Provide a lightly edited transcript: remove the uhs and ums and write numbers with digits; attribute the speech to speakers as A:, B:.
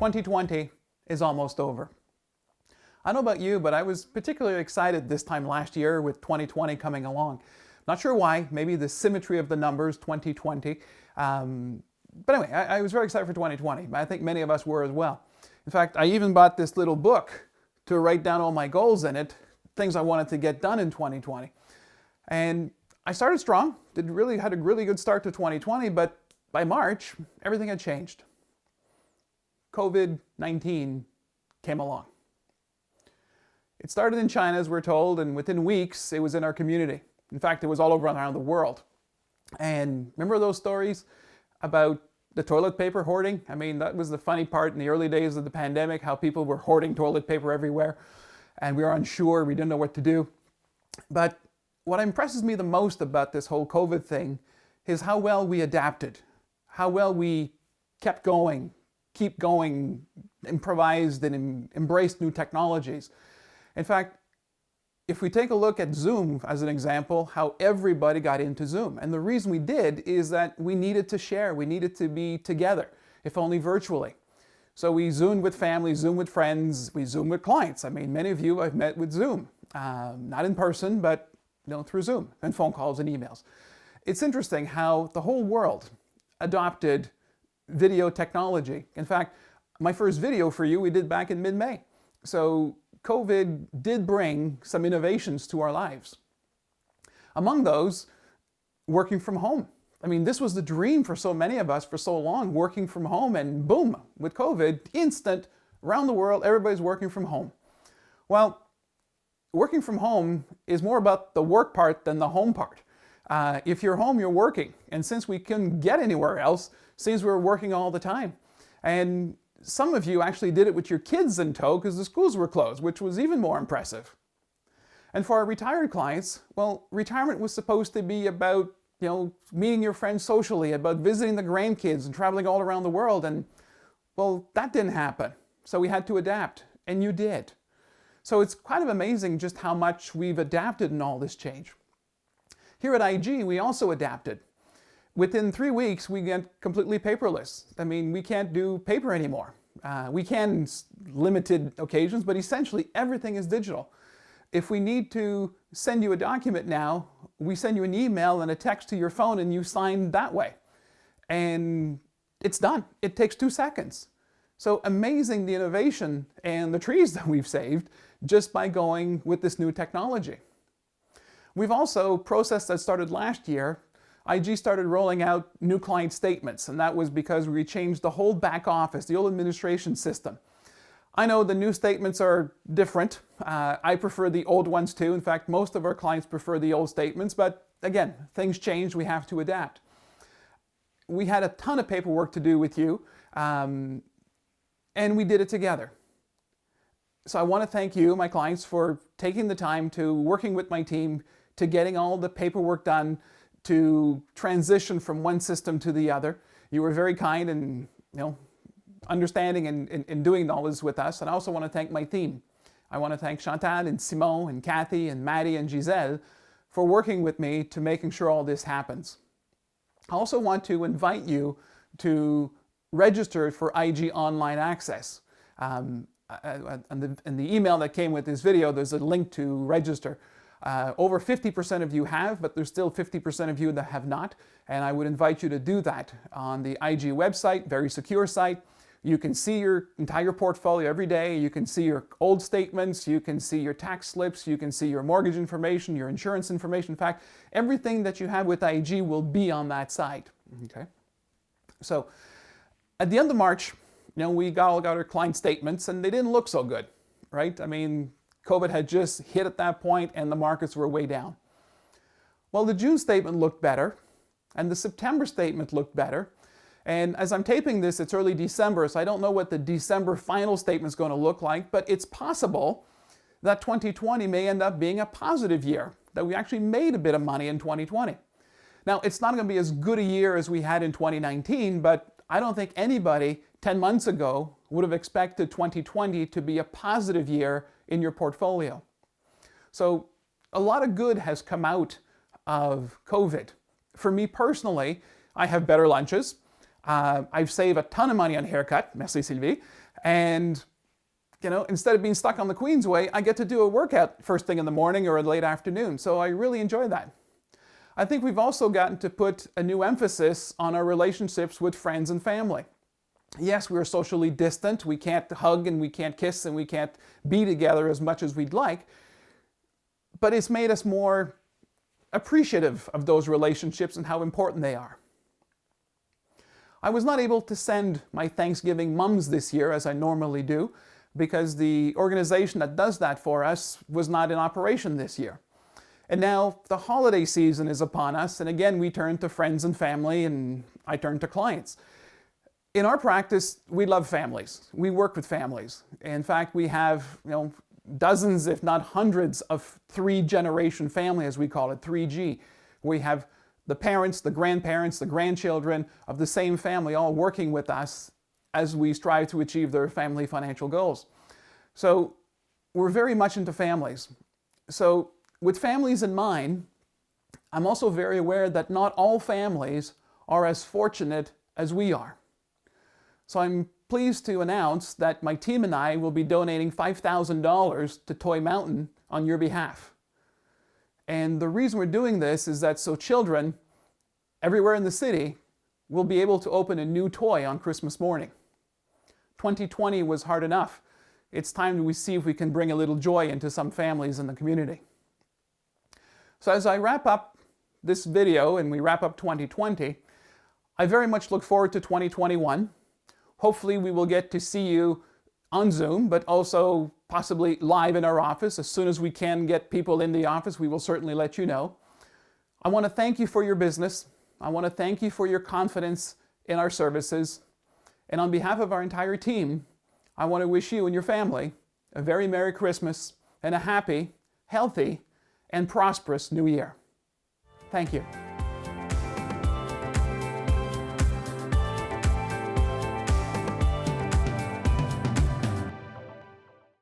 A: 2020 is almost over. I don't know about you, but I was particularly excited this time last year with 2020 coming along. Not sure why, maybe the symmetry of the numbers, 2020. But anyway, I was very excited for 2020. I think many of us were as well. In fact, I even bought this little book to write down all my goals in it, things I wanted to get done in 2020. And I started strong, had a really good start to 2020, but by March, everything had changed. COVID-19 came along. It started in China, as we're told, and within weeks, it was in our community. In fact, it was all over around the world. And remember those stories about the toilet paper hoarding? I mean, that was the funny part in the early days of the pandemic, how people were hoarding toilet paper everywhere, and we were unsure, we didn't know what to do. But what impresses me the most about this whole COVID thing is how well we adapted, how well we kept going, keep going, improvised and embraced new technologies. In fact, if we take a look at Zoom as an example, how everybody got into Zoom. And the reason we did is that we needed to share, we needed to be together, if only virtually. So we Zoomed with family, Zoomed with friends, we Zoomed with clients. I mean, many of you I've met with Zoom, not in person, but through Zoom and phone calls and emails. It's interesting how the whole world adopted video technology. In fact, my first video for you we did back in mid-May. So COVID did bring some innovations to our lives. Among those, working from home. I mean, this was the dream for so many of us for so long, working from home, and boom, with COVID, instant, around the world, everybody's working from home. Well, working from home is more about the work part than the home part. If you're home, you're working. And since we couldn't get anywhere else, seems we were working all the time. And some of you actually did it with your kids in tow because the schools were closed, which was even more impressive. And for our retired clients, well, retirement was supposed to be about, meeting your friends socially, about visiting the grandkids and traveling all around the world. And, well, that didn't happen. So we had to adapt, and you did. So it's kind of amazing just how much we've adapted in all this change. Here at IG, we also adapted. Within 3 weeks, we get completely paperless. I mean, we can't do paper anymore. We can limited occasions, but essentially everything is digital. If we need to send you a document now, we send you an email and a text to your phone and you sign that way. And it's done. It takes 2 seconds. So amazing the innovation and the trees that we've saved just by going with this new technology. We've also, process that started last year, IG started rolling out new client statements, and that was because we changed the whole back office, the old administration system. I know the new statements are different. I prefer the old ones too. In fact, most of our clients prefer the old statements, but again, things change, we have to adapt. We had a ton of paperwork to do with you, and we did it together. So I want to thank you, my clients, for taking the time to working with my team to getting all the paperwork done, to transition from one system to the other. You were very kind and understanding and doing all this with us. And I also want to thank my team. I want to thank Chantal and Simon and Kathy and Maddie and Giselle for working with me to making sure all this happens. I also want to invite you to register for IG Online Access. In the email that came with this video, there's a link to register. Over 50% of you have, but there's still 50% of you that have not. And I would invite you to do that on the IG website, very secure site. You can see your entire portfolio every day. You can see your old statements. You can see your tax slips. You can see your mortgage information, your insurance information. In fact, everything that you have with IG will be on that site. Okay. So at the end of March, we all got our client statements and they didn't look so good, right? I mean, COVID had just hit at that point and the markets were way down. Well, the June statement looked better and the September statement looked better. And as I'm taping this, it's early December, so I don't know what the December final statement is going to look like, but it's possible that 2020 may end up being a positive year, that we actually made a bit of money in 2020. Now, it's not going to be as good a year as we had in 2019, but I don't think anybody 10 months ago would have expected 2020 to be a positive year in your portfolio. So a lot of good has come out of COVID. For me personally, I have better lunches. I've saved a ton of money on haircut, merci Sylvie. And instead of being stuck on the Queensway, I get to do a workout first thing in the morning or late afternoon. So I really enjoy that. I think we've also gotten to put a new emphasis on our relationships with friends and family. Yes, we are socially distant. We can't hug and we can't kiss and we can't be together as much as we'd like. But it's made us more appreciative of those relationships and how important they are. I was not able to send my Thanksgiving mums this year as I normally do because the organization that does that for us was not in operation this year. And now the holiday season is upon us, and again we turn to friends and family, and I turn to clients. In our practice, we love families. We work with families. In fact, we have dozens, if not hundreds, of three-generation family, as we call it, 3G. We have the parents, the grandparents, the grandchildren of the same family all working with us as we strive to achieve their family financial goals. So we're very much into families. So with families in mind, I'm also very aware that not all families are as fortunate as we are. So I'm pleased to announce that my team and I will be donating $5,000 to Toy Mountain on your behalf. And the reason we're doing this is that so children everywhere in the city will be able to open a new toy on Christmas morning. 2020 was hard enough. It's time we see if we can bring a little joy into some families in the community. So as I wrap up this video and we wrap up 2020, I very much look forward to 2021. Hopefully we will get to see you on Zoom, but also possibly live in our office. As soon as we can get people in the office, we will certainly let you know. I want to thank you for your business. I want to thank you for your confidence in our services. And on behalf of our entire team, I want to wish you and your family a very Merry Christmas and a happy, healthy, and prosperous New Year. Thank you.